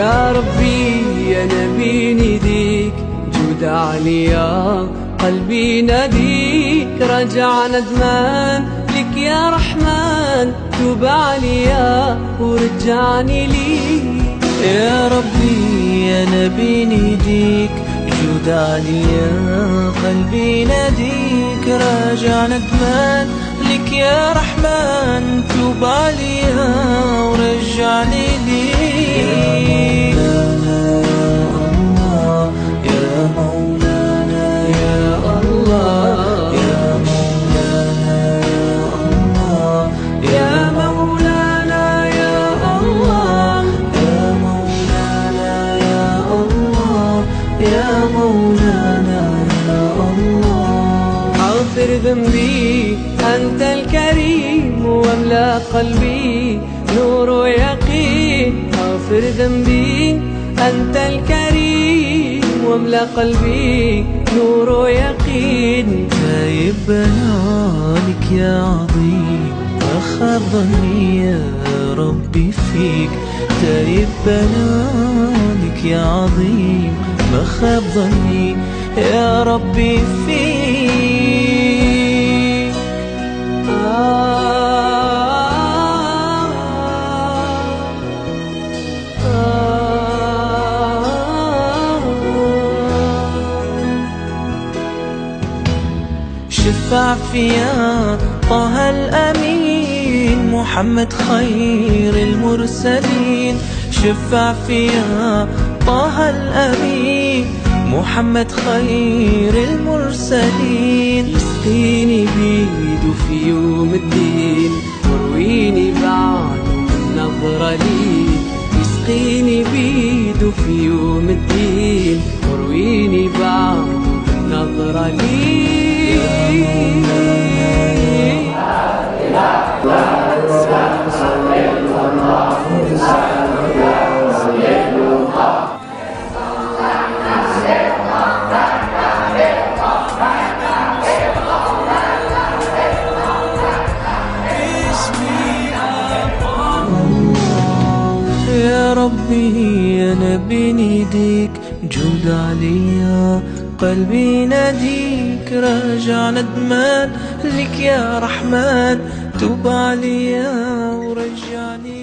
يا ربي أنا بين يديك جود عليا قلبي ناديك راجع ندمان لك يا رحمن توب عليا ورجعني ليك. يا ربي أنا بين يديك جود عليا قلبي ناديك راجع ندمان لك يا رحمن توب عليا ورجعني ليك. يا مولانا يا الله يا مولانا يا مولانا يا الله يا مولانا يا الله يا مولانا يا الله. اغفر ذنبي أنت الكريم واملأ قلبي نور ويقين. اغفر ذنبي أنت الكريم واملأ قلبي نور ويقين. تايب بنالك يا عظيم أخاف ظني يا ربي فيك. تايب بنالك يا عظيم مخاب ظني يا ربي فيك. شفع فيا طه الأمين محمد خير المرسلين. شفع فيا طه الأمين محمد خير المرسلين. يسقيني بيده في يوم الدين ورويني بعده من نظرة لي. يسقيني بيده في يوم الدين ورويني بعده من نظرة لي. يا ربي أنا بين يديك جود عليا قلبي ناديك راجع ندمان لك يا رحمن توب عليا ورجعني